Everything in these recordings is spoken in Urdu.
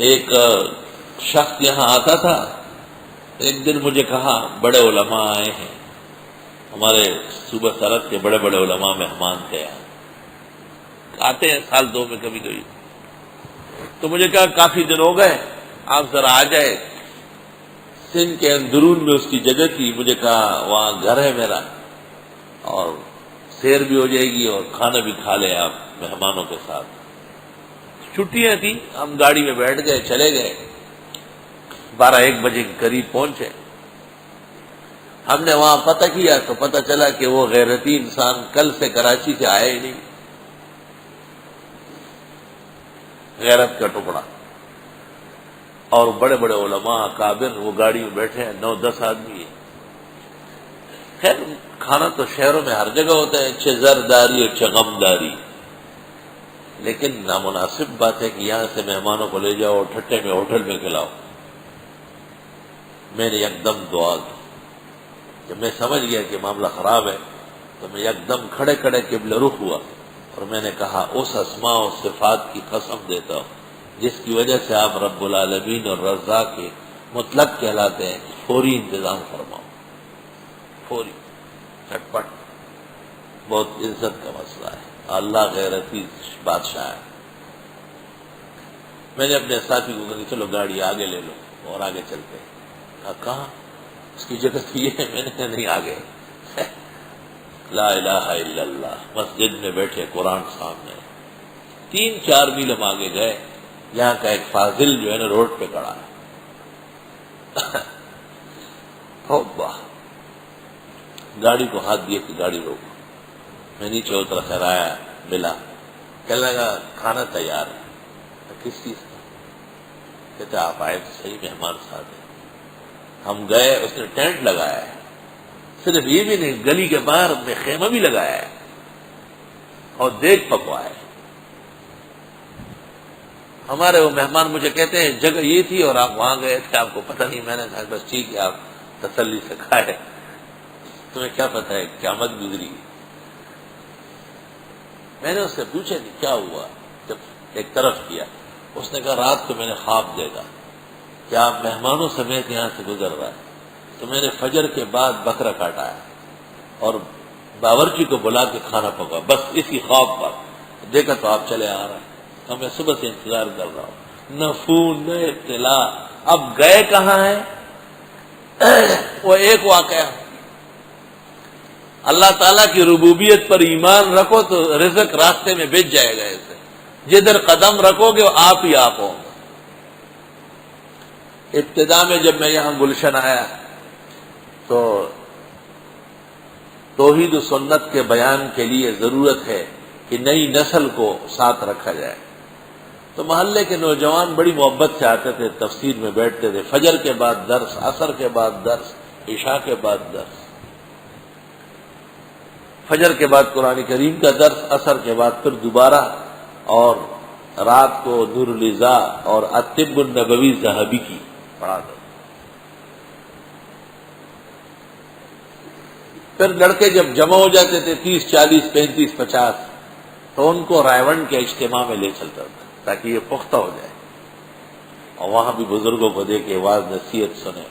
ایک شخص یہاں آتا تھا، ایک دن مجھے کہا بڑے علماء آئے ہیں، ہمارے صوبہ سرحد کے بڑے بڑے علماء مہمان تھے، آتے ہیں سال دو میں کبھی کبھی، تو مجھے کہا کافی دن ہو گئے، آپ ذرا آ جائے۔ سندھ کے اندرون میں اس کی جگہ تھی، مجھے کہا وہاں گھر ہے میرا، اور سیر بھی ہو جائے گی اور کھانا بھی کھا لیں آپ مہمانوں کے ساتھ۔ چھٹیاں تھیں، ہم گاڑی میں بیٹھ گئے، چلے گئے، 12-1 بجے کے قریب پہنچے۔ ہم نے وہاں پتہ کیا تو پتہ چلا کہ وہ غیرتی انسان کل سے کراچی سے آیا ہی نہیں، غیرت کا ٹکڑا، اور بڑے بڑے علماء اکابر وہ گاڑی میں بیٹھے ہیں، 9-10 آدمی ہیں۔ خیر کھانا تو شہروں میں ہر جگہ ہوتا ہے، اچھے زرداری اچھے غمداری، لیکن نامناسب بات ہے کہ یہاں سے مہمانوں کو لے جاؤ ٹھٹے میں ہوٹل میں کھلاؤ۔ میں نے یکدم دعا کی، جب میں سمجھ گیا کہ معاملہ خراب ہے تو میں یکدم کھڑے کھڑے قبلہ رخ ہوا، اور میں نے کہا اس اسماء و صفات کی قسم دیتا ہوں جس کی وجہ سے آپ رب العالمین اور رزاق کے مطلق کہلاتے ہیں، فوری انتظام فرماؤ، فوری، جھٹپٹ۔ بہت عزت کا مسئلہ ہے، اللہ غیرتی بادشاہ ہے۔ میں نے اپنے ساتھی کو کہا چلو گاڑی آگے لے لو اور آگے چلتے ہیں۔ کہاں اس کی جگہ تو یہ ہے، میں نے کہا نہیں آگے، لا الہ الا اللہ، مسجد میں بیٹھے قرآن سامنے، 3-4 میل ہم آگے گئے، یہاں کا ایک فاضل جو ہے نا روڈ پہ کھڑا ہے، گاڑی کو ہاتھ دیے کہ گاڑی روکو۔ میں نیچے اترا، خیر آیا، ملا، کہنے لگا کھانا تیار ہے۔ کس چیز کا؟ کہتے آپ آئے تو صحیح، مہمان ساتھ ہیں۔ ہم گئے، اس نے ٹینٹ لگایا ہے، صرف یہ بھی نہیں، گلی کے باہر اپنے خیمہ بھی لگایا ہے اور دیگ پکوایا ہے۔ ہمارے وہ مہمان مجھے کہتے ہیں جگہ یہ تھی اور آپ وہاں گئے تھے، آپ کو پتہ نہیں۔ میں نے کہا بس ٹھیک ہے، آپ تسلی سے کھائے، تمہیں کیا پتہ ہے قیامت گزری۔ میں نے اس سے پوچھا کہ کیا ہوا، جب ایک طرف کیا، اس نے کہا رات کو میں نے خواب دیکھا کہ آپ مہمانوں سمیت یہاں سے گزر رہا ہے، تو میں نے فجر کے بعد بکرا کاٹا ہے اور باورچی کو بلا کے کھانا پکا، بس اسی خواب پر دیکھا تو آپ چلے آ رہے ہیں، تو میں صبح سے انتظار کر رہا ہوں، نہ فون نہ اطلاع۔ اب گئے کہاں ہیں؟ وہ ایک واقعہ، اللہ تعالیٰ کی ربوبیت پر ایمان رکھو تو رزق راستے میں بچ جائے گا، ایسے جدھر قدم رکھو گے وہ آپ ہی آپ ہوں گے۔ ابتدا میں جب میں یہاں گلشن آیا تو توحید و سنت کے بیان کے لیے ضرورت ہے کہ نئی نسل کو ساتھ رکھا جائے، تو محلے کے نوجوان بڑی محبت سے آتے تھے، تفسیر میں بیٹھتے تھے، فجر کے بعد درس، عصر کے بعد درس، عشاء کے بعد درس، فجر کے بعد قرآن کریم کا درس، عصر کے بعد پھر دوبارہ، اور رات کو نور الزا اور الطب النبوی ذہبی کی پڑھا دو۔ پھر لڑکے جب جمع ہو جاتے تھے 30، 40، 35، 50، تو ان کو رائے کے اجتماع میں لے چلتا تھا تاکہ یہ پختہ ہو جائے، اور وہاں بھی بزرگوں کو دے کے واعظ نصیحت سنے۔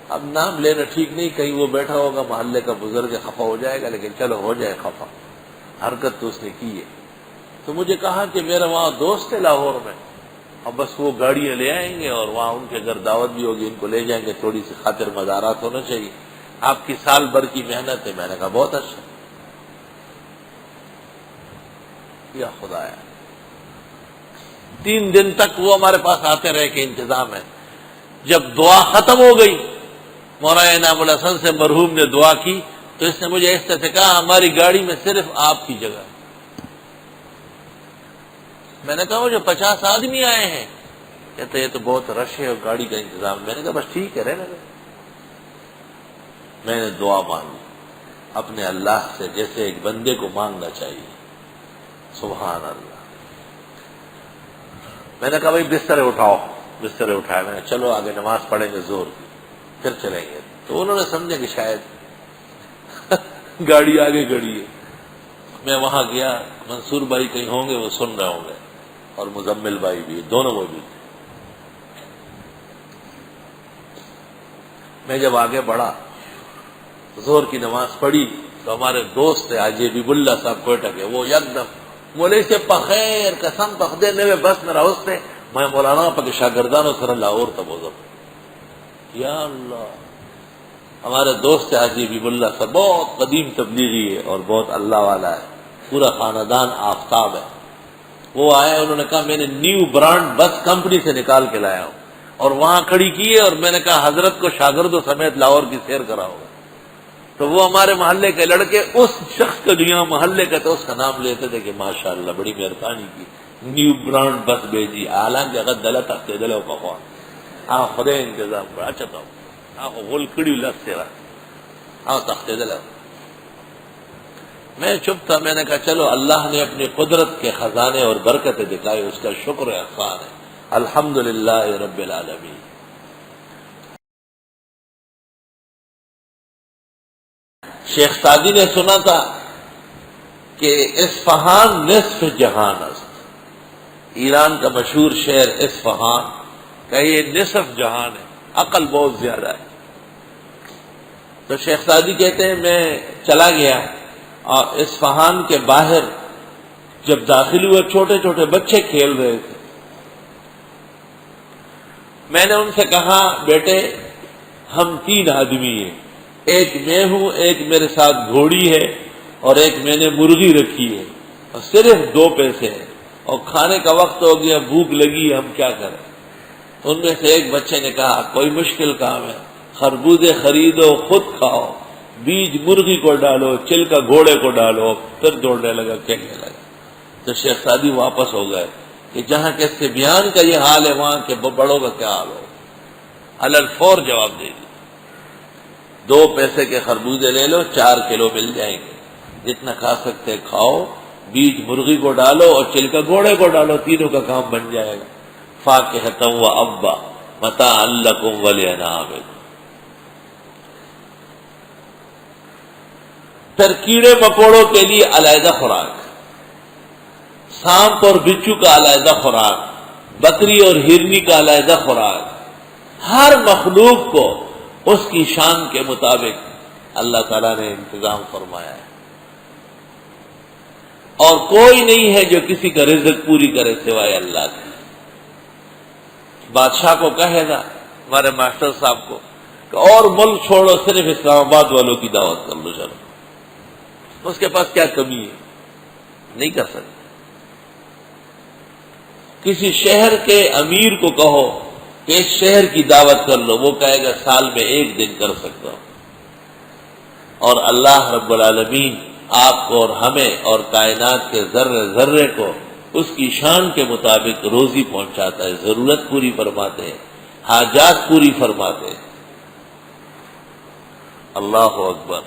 اب نام لینا ٹھیک نہیں، کہیں وہ بیٹھا ہوگا محلے کا بزرگ خفا ہو جائے گا، لیکن چلو ہو جائے خفا، حرکت تو اس نے کی ہے۔ تو مجھے کہا کہ میرا وہاں دوست ہے لاہور میں، اور بس وہ گاڑیاں لے آئیں گے اور وہاں ان کے گھر دعوت بھی ہوگی، ان کو لے جائیں گے، تھوڑی سی خاطر مزارات ہونا چاہیے، آپ کی سال بھر کی محنت ہے۔ میں نے کہا بہت اچھا، یا خدایا 3 دن تک وہ ہمارے پاس آتے رہے کہ انتظام ہے۔ جب دعا ختم ہو گئی، مولانا انعام الحسن سے مرحوم نے دعا کی، تو اس نے مجھے اس طرح سے کہا ہماری گاڑی میں صرف آپ کی جگہ ہے۔ میں نے کہا وہ جو 50 آدمی آئے ہیں، کہتے یہ تو بہت رش ہے اور گاڑی کا انتظام۔ میں نے کہا بس ٹھیک ہے، رہنے دو۔ میں نے دعا مانگی اپنے اللہ سے جیسے ایک بندے کو مانگنا چاہیے، سبحان اللہ۔ میں نے کہا بھائی بستر اٹھاؤ، بستر اٹھایا، میں نے چلو آگے نماز پڑھیں گے ظہر کی، پھر چلیں گے۔ تو انہوں نے سمجھا کہ شاید گاڑی آگے گڑی ہے۔ میں وہاں گیا، منصور بھائی کہیں ہوں گے، وہ سن رہے ہوں گے، اور مزمل بھائی بھی، دونوں موجود تھے۔ میں جب آگے بڑھا ظہر کی نماز پڑھی تو ہمارے دوست تھے حاجی حبیب اللہ صاحب کوئٹہ کے، وہ یکدم مولوی سے بخیر قسم تخدے نے بس میرا ہوستے میں مولانا پاک شاگردانوں سر لاہور تھا بوزم یا اللہ۔ ہمارے دوست حاجی حبیب اللہ صاحب بہت قدیم تبلیغی ہے اور بہت اللہ والا ہے، پورا خاندان آفتاب ہے۔ وہ آئے، انہوں نے کہا میں نے نیو برانڈ بس کمپنی سے نکال کے لایا ہوں اور وہاں کھڑی کی ہے، اور میں نے کہا حضرت کو شاگردوں سمیت لاہور کی سیر کراؤ۔ تو وہ ہمارے محلے کے لڑکے اس شخص کا جو یہاں محلے کا تھا اس کا نام لیتے تھے کہ ماشاءاللہ بڑی مہربانی کی، نیو برانڈ بس بھیجی، حالانکہ اگر دلت تختے دلو پخوا خدا انتظام بڑا چاہتا ہوں غل کڑی لگ سے رہا تختے دلو۔ میں چپ تھا، میں نے کہا چلو اللہ نے اپنی قدرت کے خزانے اور برکتیں دکھائے، اس کا شکر احسان ہے، الحمدللہ رب العالمین۔ شیخ سعدی نے سنا تھا کہ اصفہان نصف جہان است، ایران کا مشہور شہر اصفہان کا یہ نصف جہان ہے، عقل بہت زیادہ ہے۔ تو شیخ سعدی کہتے ہیں میں چلا گیا اور اصفہان کے باہر جب داخل ہوئے چھوٹے چھوٹے بچے کھیل رہے تھے، میں نے ان سے کہا بیٹے ہم 3 آدمی ہیں، ایک میں ہوں، ایک میرے ساتھ گھوڑی ہے اور ایک میں نے مرغی رکھی ہے، اور صرف 2 پیسے ہیں اور کھانے کا وقت ہو گیا، بھوک لگی ہے، ہم کیا کریں؟ ان میں سے ایک بچے نے کہا کوئی مشکل کام ہے، خربوزے خریدو خود کھاؤ، بیج مرغی کو ڈالو، چلکا گھوڑے کو ڈالو، پھر دوڑنے لگا، کھیلنے لگا۔ تو شیخ سعدی واپس ہو گئے کہ جہاں کے صبیان کا یہ حال ہے وہاں کے بڑوں کا کیا حال ہو، علل فور جواب دے دی، 2 پیسے کے خربوزے لے لو، 4 کلو مل جائیں گے، جتنا کھا سکتے کھاؤ، بیج مرغی کو ڈالو اور چلکا گھوڑے کو ڈالو، تینوں کا کام بن جائے گا۔ فاکہۃ و ابا متاعا لکم ولانعامکم۔ پھر کیڑے مکوڑوں کے لیے علیحدہ خوراک، سانپ اور بچھو کا علیحدہ خوراک، بکری اور ہرنی کا علیحدہ خوراک، ہر مخلوق کو اس کی شان کے مطابق اللہ تعالیٰ نے انتظام فرمایا ہے، اور کوئی نہیں ہے جو کسی کا رزق پوری کرے سوائے اللہ کے۔ بادشاہ کو کہے گا ہمارے ماسٹر صاحب کو کہ اور ملک چھوڑو، صرف اسلام آباد والوں کی دعوت کر لو، چلو اس کے پاس کیا کمی ہے؟ نہیں کر سکتے۔ کسی شہر کے امیر کو کہو کہ اس شہر کی دعوت کر لو، وہ کہے گا سال میں 1 دن کر سکتا ہوں۔ اور اللہ رب العالمین آپ کو اور ہمیں اور کائنات کے ذرے ذرے کو اس کی شان کے مطابق روزی پہنچاتا ہے، ضرورت پوری فرماتے ہیں، حاجات پوری فرماتے ہیں۔ اللہ اکبر۔